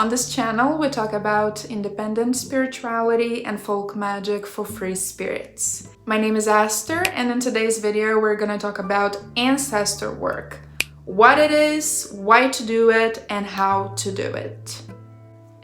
On this channel, we talk about independent spirituality and folk magic for free spirits. My name is Aster, and in today's video, we're gonna talk about ancestor work. What it is, why to do it, and how to do it.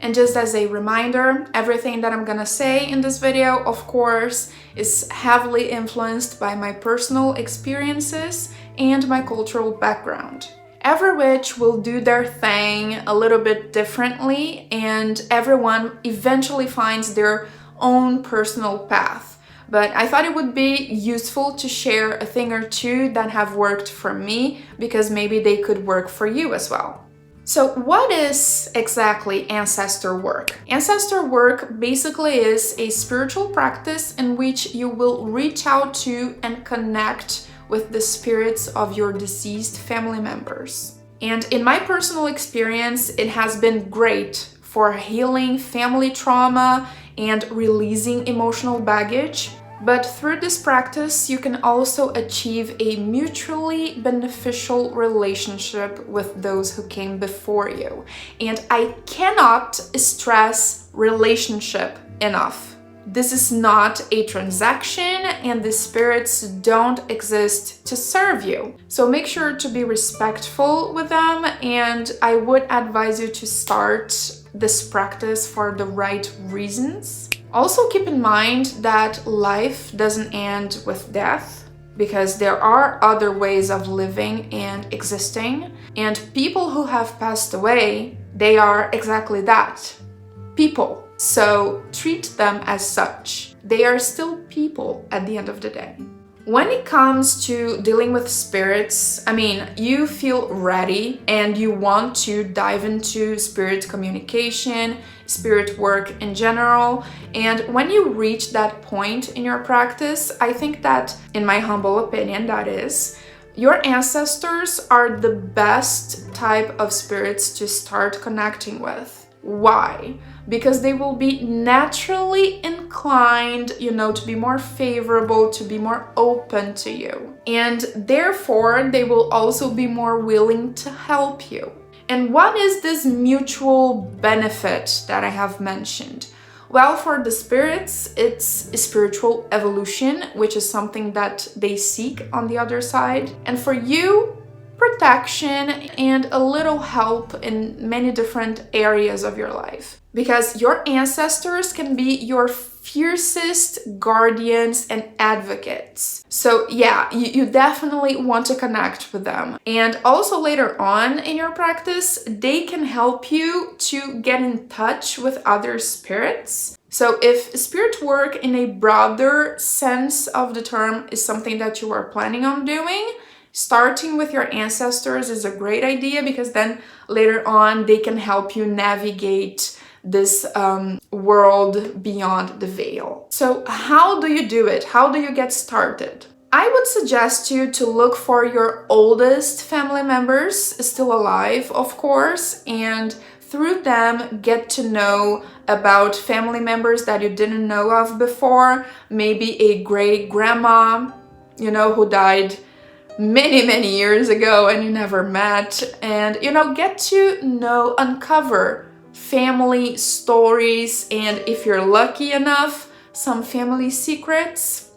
And just as a reminder, everything that I'm gonna say in this video, of course, is heavily influenced by my personal experiences and my cultural background. Every witch will do their thing a little bit differently, and everyone eventually finds their own personal path. But I thought it would be useful to share a thing or two that have worked for me, because maybe they could work for you as well. So what is exactly ancestor work? Ancestor work basically is a spiritual practice in which you will reach out to and connect with the spirits of your deceased family members. And in my personal experience, it has been great for healing family trauma and releasing emotional baggage. But through this practice, you can also achieve a mutually beneficial relationship with those who came before you. And I cannot stress relationship enough. This is not a transaction, and the spirits don't exist to serve you. So make sure to be respectful with them, and I would advise you to start this practice for the right reasons. Also keep in mind that life doesn't end with death, because there are other ways of living and existing, and people who have passed away, they are exactly that, people. So treat them as such. They are still people at the end of the day. When it comes to dealing with spirits, you feel ready and you want to dive into spirit communication, spirit work in general. And when you reach that point in your practice, I think that, in my humble opinion, that is, your ancestors are the best type of spirits to start connecting with. Why? Because they will be naturally inclined, to be more favorable, to be more open to you. And therefore, they will also be more willing to help you. And what is this mutual benefit that I have mentioned? Well, for the spirits, it's spiritual evolution, which is something that they seek on the other side. And for you, protection and a little help in many different areas of your life. Because your ancestors can be your fiercest guardians and advocates. So yeah, you definitely want to connect with them. And also later on in your practice, they can help you to get in touch with other spirits. So if spirit work in a broader sense of the term is something that you are planning on doing, starting with your ancestors is a great idea, because then later on they can help you navigate this world beyond the veil. So how do you do it? How do you get started? I would suggest you to look for your oldest family members, still alive, of course, and through them get to know about family members that you didn't know of before, maybe a great grandma, who died many years ago and you never met, and get to know, uncover family stories, and if you're lucky enough, some family secrets.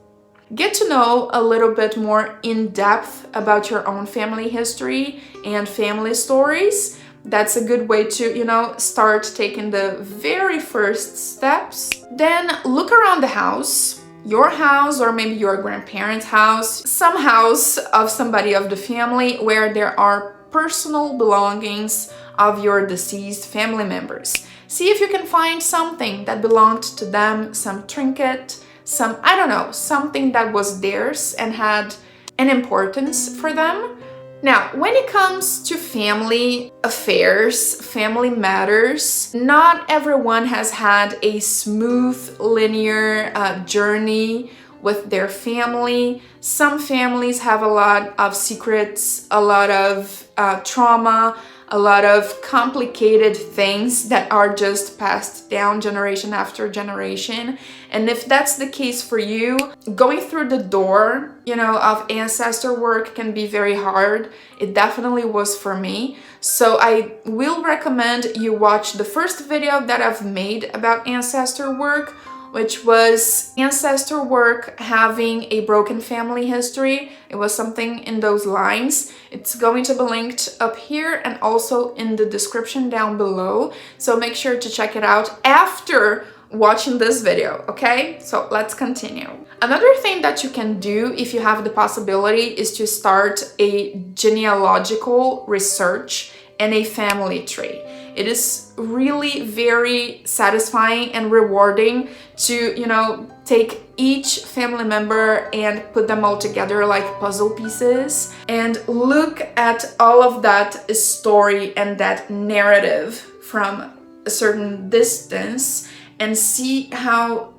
Get to know a little bit more in depth about your own family history and family stories. That's a good way to, start taking the very first steps. Then look around the house, your house, or maybe your grandparents' house, some house of somebody of the family where there are personal belongings of your deceased family members. See if you can find something that belonged to them, some trinket, something that was theirs and had an importance for them. Now, when it comes to family affairs, family matters, not everyone has had a smooth, linear journey with their family. Some families have a lot of secrets, a lot of trauma, a lot of complicated things that are just passed down generation after generation. And if that's the case for you, going through the door, of ancestor work can be very hard. It definitely was for me. So I will recommend you watch the first video that I've made about ancestor work, which was ancestor work having a broken family history. It was something in those lines. It's going to be linked up here and also in the description down below. So make sure to check it out after watching this video, okay? So let's continue. Another thing that you can do if you have the possibility is to start a genealogical research and a family tree. It is really very satisfying and rewarding to, take each family member and put them all together like puzzle pieces and look at all of that story and that narrative from a certain distance and see how,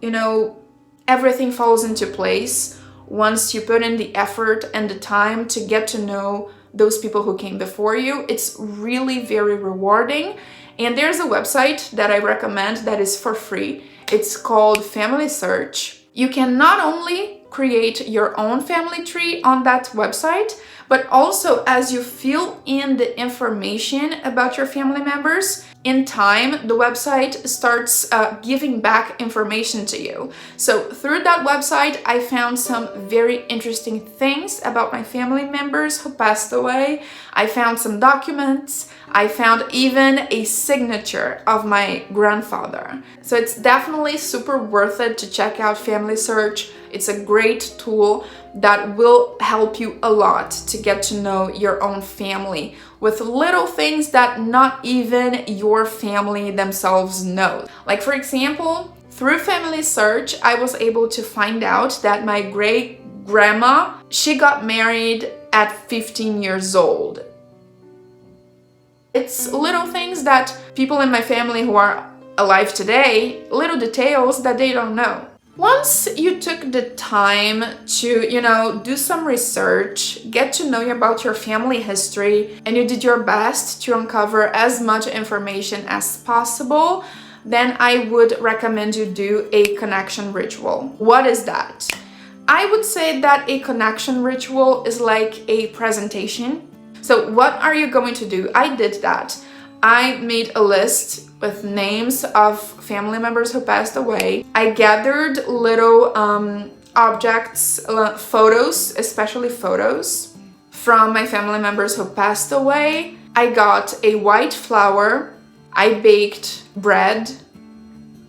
everything falls into place once you put in the effort and the time to get to know those people who came before you. It's really very rewarding. And there's a website that I recommend that is for free. It's called Family Search. You can not only create your own family tree on that website, but also as you fill in the information about your family members, in time, the website starts giving back information to you. So through that website, I found some very interesting things about my family members who passed away. I found some documents. I found even a signature of my grandfather. So it's definitely super worth it to check out Family Search. It's a great tool that will help you a lot to get to know your own family with little things that not even your family themselves know. Like for example, through Family Search, I was able to find out that my great grandma, she got married at 15 years old. It's little things that people in my family who are alive today, little details that they don't know. Once you took the time to, do some research, get to know about your family history, and you did your best to uncover as much information as possible, then I would recommend you do a connection ritual. What is that? I would say that a connection ritual is like a presentation. So what are you going to do? I did that. I made a list with names of family members who passed away. I gathered little objects, photos, especially photos from my family members who passed away. I got a white flour. I baked bread.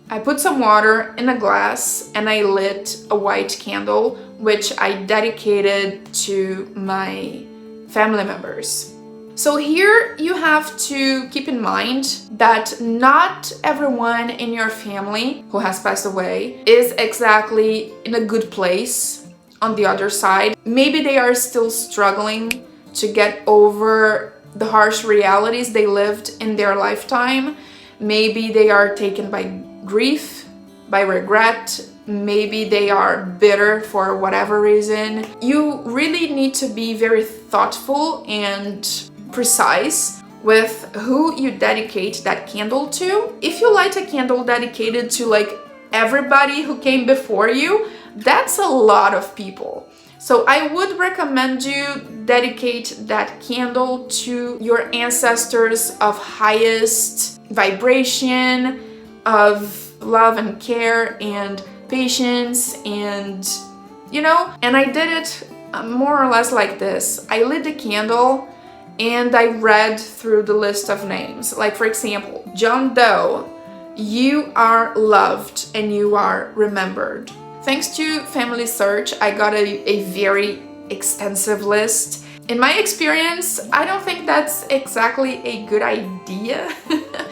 I put some water in a glass and I lit a white candle, which I dedicated to my family members. So here you have to keep in mind that not everyone in your family who has passed away is exactly in a good place on the other side. Maybe they are still struggling to get over the harsh realities they lived in their lifetime. Maybe they are taken by grief, by regret. Maybe they are bitter for whatever reason. You really need to be very thoughtful and precise with who you dedicate that candle to. If you light a candle dedicated to like everybody who came before you, that's a lot of people. So I would recommend you dedicate that candle to your ancestors of highest vibration, of love and care and patience, and and I did it more or less like this. I lit the candle and I read through the list of names. Like for example, John Doe, you are loved and you are remembered. Thanks to Family Search, I got a very extensive list. In my experience, I don't think that's exactly a good idea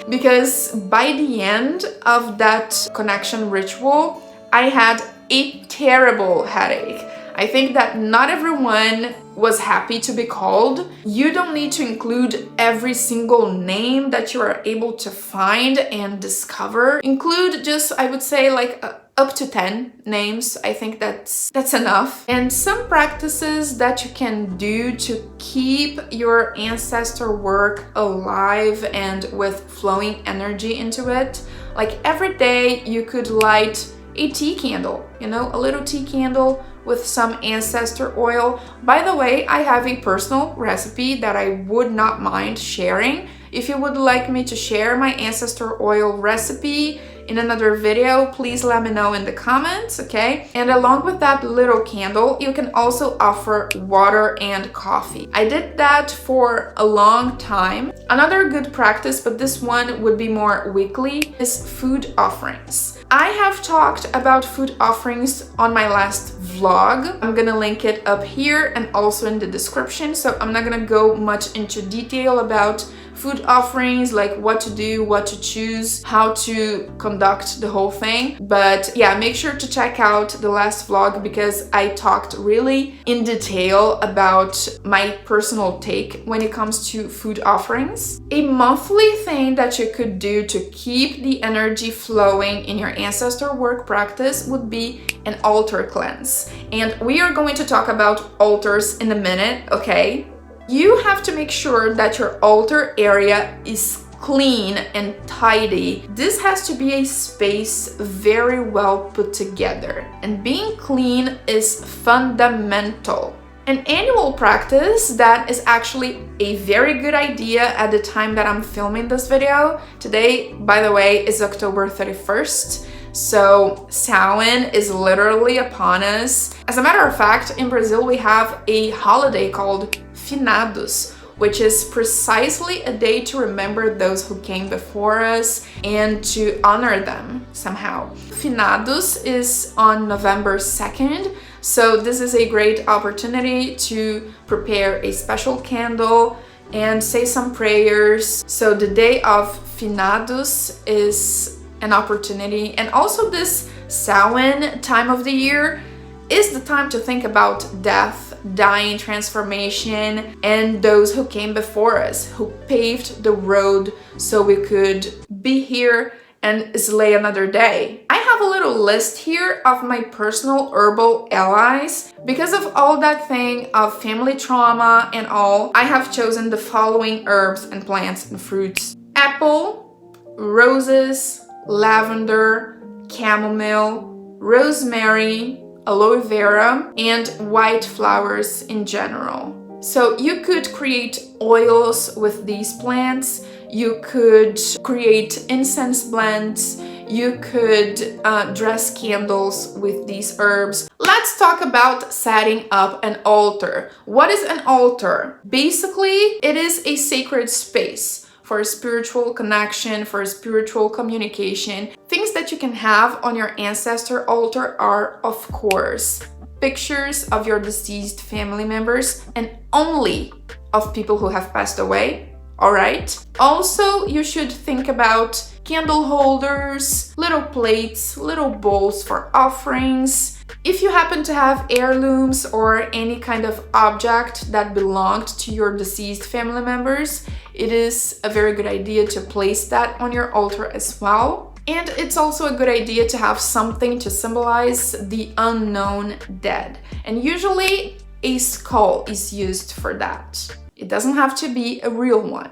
because by the end of that connection ritual, I had a terrible headache. I think that not everyone was happy to be called. You don't need to include every single name that you are able to find and discover. Include just, I would say, like a up to 10 names. I think that's enough. And some practices that you can do to keep your ancestor work alive and with flowing energy into it. Like every day you could light a tea candle, you know, a little tea candle with some ancestor oil. By the way, I have a personal recipe that I would not mind sharing. If you would like me to share my ancestor oil recipe in another video, please let me know in the comments, okay? And along with that little candle, you can also offer water and coffee. I did that for a long time. Another good practice, but this one would be more weekly, is food offerings. I have talked about food offerings on my last vlog. I'm gonna link it up here and also in the description, so I'm not gonna go much into detail about food offerings, like what to do, what to choose, how to conduct the whole thing. But yeah, make sure to check out the last vlog because I talked really in detail about my personal take when it comes to food offerings. A monthly thing that you could do to keep the energy flowing in your ancestor work practice would be an altar cleanse. And we are going to talk about altars in a minute, okay? You have to make sure that your altar area is clean and tidy. This has to be a space very well put together, and being clean is fundamental. An annual practice that is actually a very good idea at the time that I'm filming this video. Today, by the way, is October 31st. So Samhain is literally upon us. As a matter of fact, in Brazil we have a holiday called Finados, which is precisely a day to remember those who came before us and to honor them somehow. Finados is on November 2nd, so this is a great opportunity to prepare a special candle and say some prayers. So the day of Finados is an opportunity, and also this Samhain time of the year is the time to think about death, dying, transformation, and those who came before us, who paved the road so we could be here and slay another day. I have a little list here of my personal herbal allies. Because of all that thing of family trauma and all, I have chosen the following herbs and plants and fruits: apple, roses, lavender, chamomile, rosemary, aloe vera, and white flowers in general. So you could create oils with these plants, you could create incense blends, you could dress candles with these herbs. Let's talk about setting up an altar. What is an altar? Basically, it is a sacred space for a spiritual connection, for a spiritual communication. Things that you can have on your ancestor altar are, of course, pictures of your deceased family members and only of people who have passed away, all right? Also, you should think about candle holders, little plates, little bowls for offerings. If you happen to have heirlooms or any kind of object that belonged to your deceased family members, it is a very good idea to place that on your altar as well. And it's also a good idea to have something to symbolize the unknown dead. And usually a skull is used for that. It doesn't have to be a real one.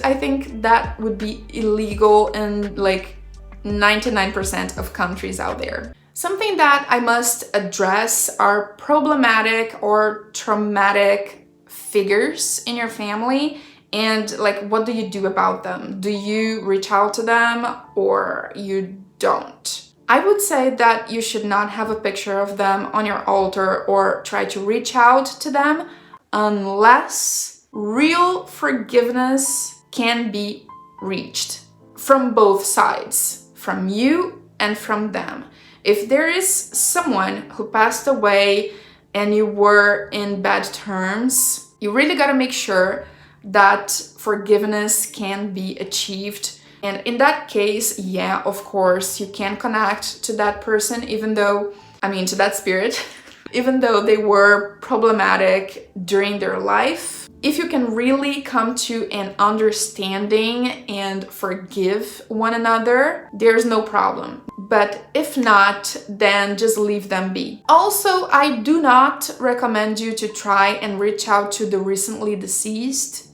I think that would be illegal in like 99% of countries out there. Something that I must address are problematic or traumatic figures in your family, and like, what do you do about them? Do you reach out to them or you don't? I would say that you should not have a picture of them on your altar or try to reach out to them unless real forgiveness can be reached from both sides, from you and from them. If there is someone who passed away and you were in bad terms, you really gotta make sure that forgiveness can be achieved. And in that case, yeah, of course, you can connect to that person, even though, to that spirit, even though they were problematic during their life. If you can really come to an understanding and forgive one another, there's no problem. But if not, then just leave them be. Also, I do not recommend you to try and reach out to the recently deceased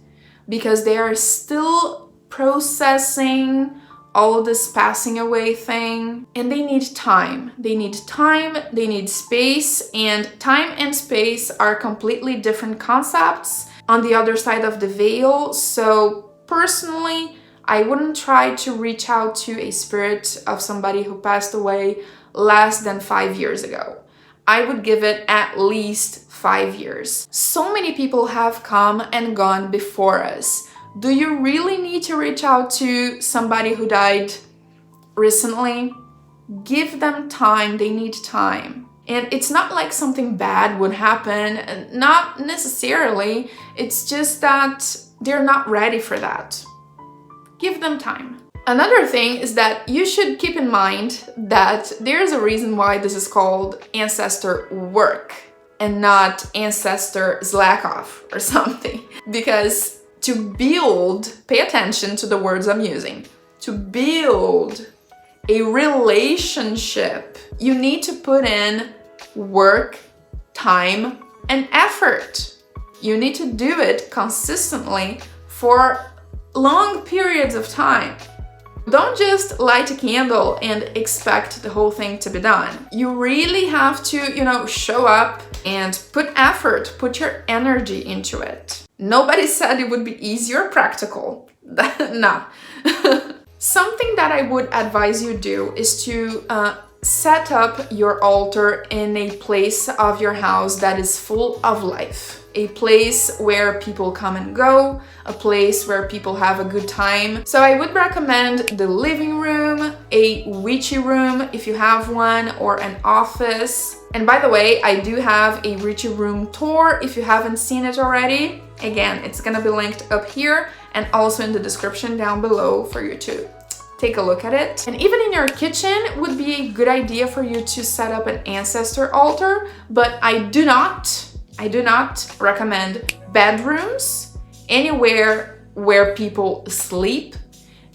because they are still processing all this passing away thing, and they need time. They need time, they need space, and time and space are completely different concepts on the other side of the veil. So personally, I wouldn't try to reach out to a spirit of somebody who passed away less than 5 years ago. I would give it at least 5 years. So many people have come and gone before us. Do you really need to reach out to somebody who died recently? Give them time, they need time. And it's not like something bad would happen, not necessarily. It's just that they're not ready for that. Give them time. Another thing is that you should keep in mind that there's a reason why this is called ancestor work and not ancestor slack off or something. Because to build, pay attention to the words I'm using, to build a relationship, you need to put in work, time, and effort. You need to do it consistently for long periods of time. Don't just light a candle and expect the whole thing to be done. You really have to, show up and put effort, put your energy into it. Nobody said it would be easy or practical. No. Something that I would advise you do is to set up your altar in a place of your house that is full of life. A place where people come and go, a place where people have a good time. So I would recommend the living room, a witchy room if you have one, or an office. And by the way, I do have a witchy room tour if you haven't seen it already. Again, it's gonna be linked up here and also in the description down below for you to take a look at it. And even in your kitchen would be a good idea for you to set up an ancestor altar, but I do not recommend bedrooms, anywhere where people sleep,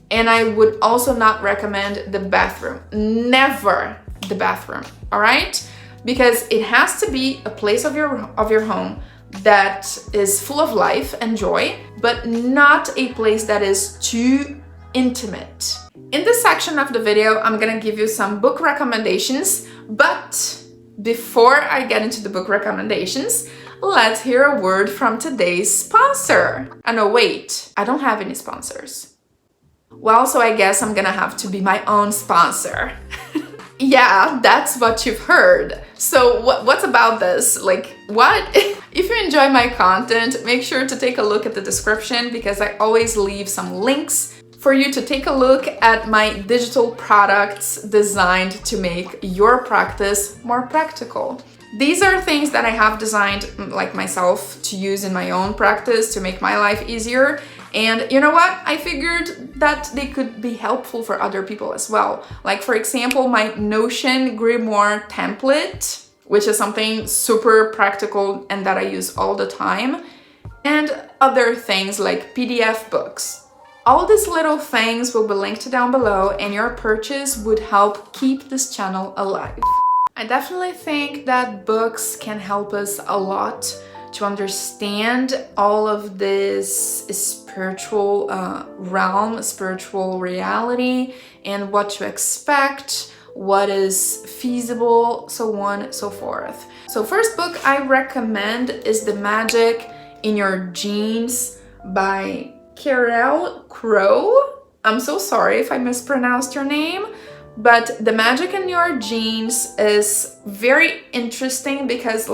and I would also not recommend the bathroom. Never the bathroom, all right? Because it has to be a place of your home that is full of life and joy, but not a place that is too intimate. In this section of the video, I'm gonna give you some book recommendations, but before I get into the book recommendations, let's hear a word from today's sponsor. Oh no, wait, I don't have any sponsors. Well, so I guess I'm gonna have to be my own sponsor. Yeah, that's what you've heard. So what's about this? Like, what? If you enjoy my content, make sure to take a look at the description because I always leave some links for you to take a look at my digital products designed to make your practice more practical. These are things that I have designed like myself to use in my own practice to make my life easier. And you know what? I figured that they could be helpful for other people as well. Like for example, my Notion Grimoire template, which is something super practical and that I use all the time. And other things like PDF books. All these little things will be linked down below and your purchase would help keep this channel alive. I definitely think that books can help us a lot to understand all of this spiritual realm, spiritual reality, and what to expect, what is feasible, so on, so forth. So first book I recommend is The Magic in Your Genes by Carol Crow. I'm so sorry if I mispronounced your name, but The Magic in Your Genes is very interesting because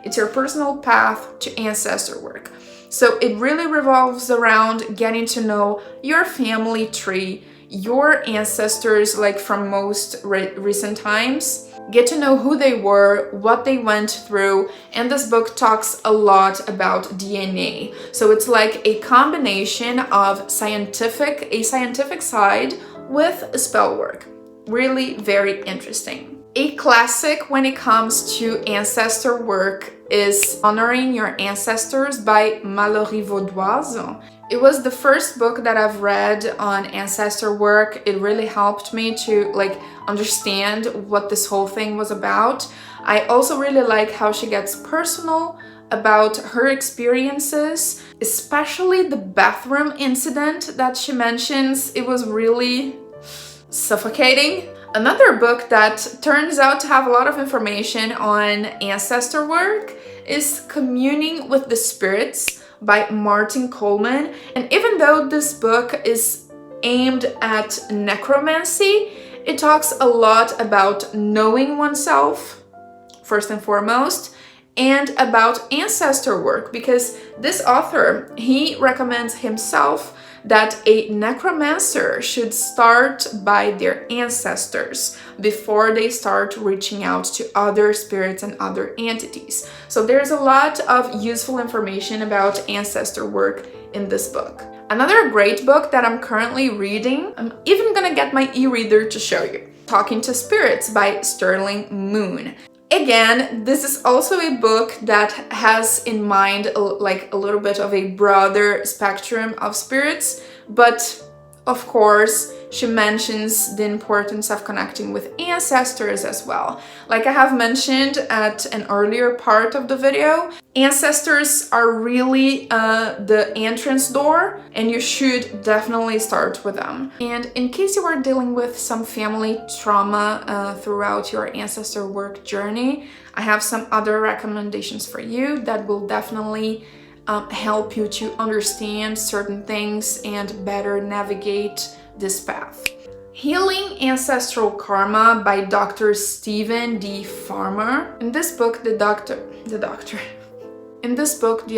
it's your personal path to ancestor work. So it really revolves around getting to know your family tree, your ancestors from most recent times. Get to know who they were, what they went through, and this book talks a lot about DNA. So it's like a combination of a scientific side with spell work. Really very interesting. A classic when it comes to ancestor work is Honoring Your Ancestors by Mallory Vaudoise. It was the first book that I've read on ancestor work. It really helped me to understand what this whole thing was about. I also really like how she gets personal about her experiences, especially the bathroom incident that she mentions. It was really suffocating. Another book that turns out to have a lot of information on ancestor work is Communing with the Spirits by Martin Coleman. And even though this book is aimed at necromancy, it talks a lot about knowing oneself, first and foremost, and about ancestor work, because this author, he recommends himself that a necromancer should start by their ancestors before they start reaching out to other spirits and other entities. So there's a lot of useful information about ancestor work in this book. Another great book that I'm currently reading, I'm even gonna get my e-reader to show you, Talking to Spirits by Sterling Moon. Again, this is also a book that has in mind a little bit of a broader spectrum of spirits, but of course, she mentions the importance of connecting with ancestors as well. Like I have mentioned at an earlier part of the video, ancestors are really the entrance door, and you should definitely start with them. And in case you are dealing with some family trauma throughout your ancestor work journey, I have some other recommendations for you that will definitely help you to understand certain things and better navigate this path. Healing Ancestral Karma by Dr. Stephen D. Farmer. In this book, the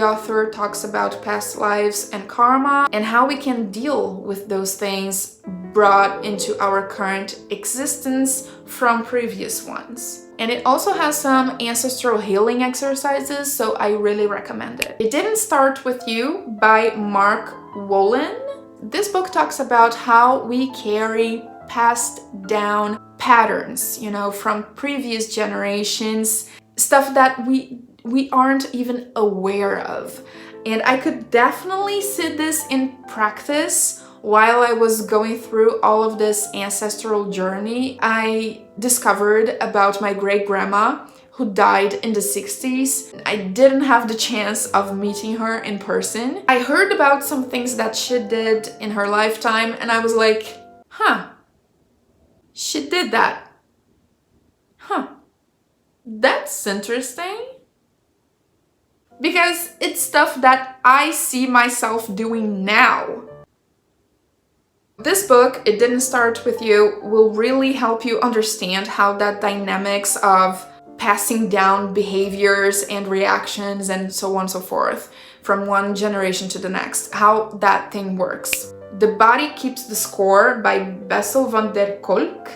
author talks about past lives and karma and how we can deal with those things brought into our current existence from previous ones. And it also has some ancestral healing exercises, so I really recommend it. It Didn't Start With You by Mark Wolin. This book talks about how we carry passed down patterns, from previous generations, stuff that we aren't even aware of. And I could definitely see this in practice while I was going through all of this ancestral journey. I discovered about my great-grandma who died in the 60s. I didn't have the chance of meeting her in person. I heard about some things that she did in her lifetime, and I was like, she did that. That's interesting. Because it's stuff that I see myself doing now. This book, It Didn't Start With You, will really help you understand how that dynamics of passing down behaviors and reactions and so on and so forth from one generation to the next, how that thing works. The Body Keeps the Score by Bessel van der Kolk.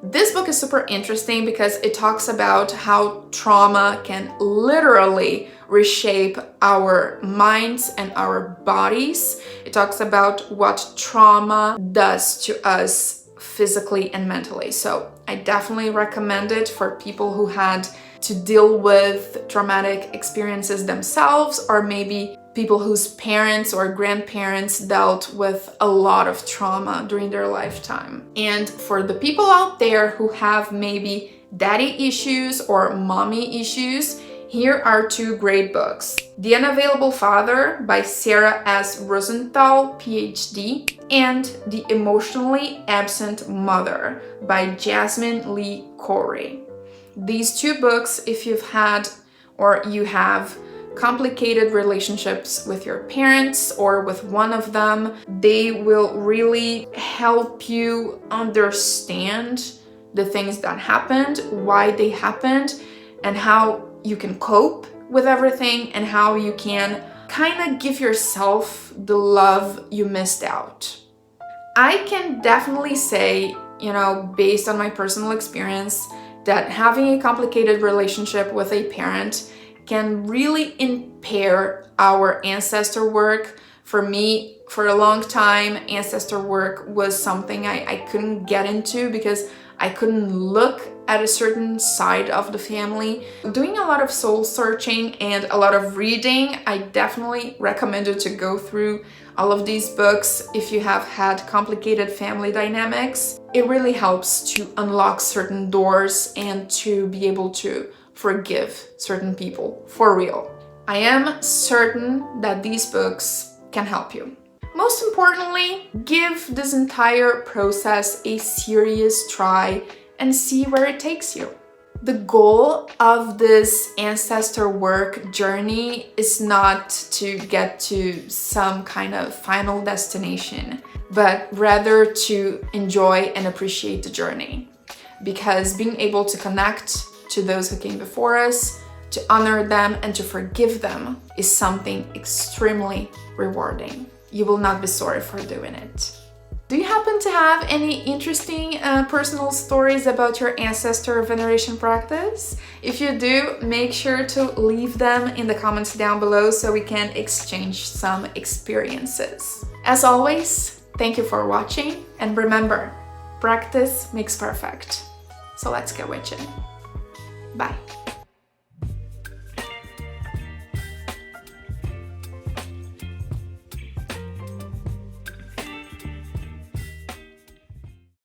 This book is super interesting because it talks about how trauma can literally reshape our minds and our bodies. It talks about what trauma does to us physically and mentally. So I definitely recommend it for people who had to deal with traumatic experiences themselves, or maybe people whose parents or grandparents dealt with a lot of trauma during their lifetime. And for the people out there who have maybe daddy issues or mommy issues, here are two great books. The Unavailable Father by Sarah S. Rosenthal, PhD, and The Emotionally Absent Mother by Jasmine Lee Corey. These two books, if you've had or you have complicated relationships with your parents or with one of them, they will really help you understand the things that happened, why they happened, and how you can cope with everything, and how you can kind of give yourself the love you missed out. I can definitely say, based on my personal experience, that having a complicated relationship with a parent can really impair our ancestor work. For me, for a long time, ancestor work was something I couldn't get into because I couldn't look at a certain side of the family. Doing a lot of soul searching and a lot of reading, I definitely recommend you to go through all of these books if you have had complicated family dynamics. It really helps to unlock certain doors and to be able to forgive certain people for real. I am certain that these books can help you. Most importantly, give this entire process a serious try and see where it takes you. The goal of this ancestor work journey is not to get to some kind of final destination, but rather to enjoy and appreciate the journey. Because being able to connect to those who came before us, to honor them and to forgive them is something extremely rewarding. You will not be sorry for doing it. Do you happen to have any interesting personal stories about your ancestor veneration practice? If you do, make sure to leave them in the comments down below so we can exchange some experiences. As always, thank you for watching, and remember, practice makes perfect. So let's get witching. Bye.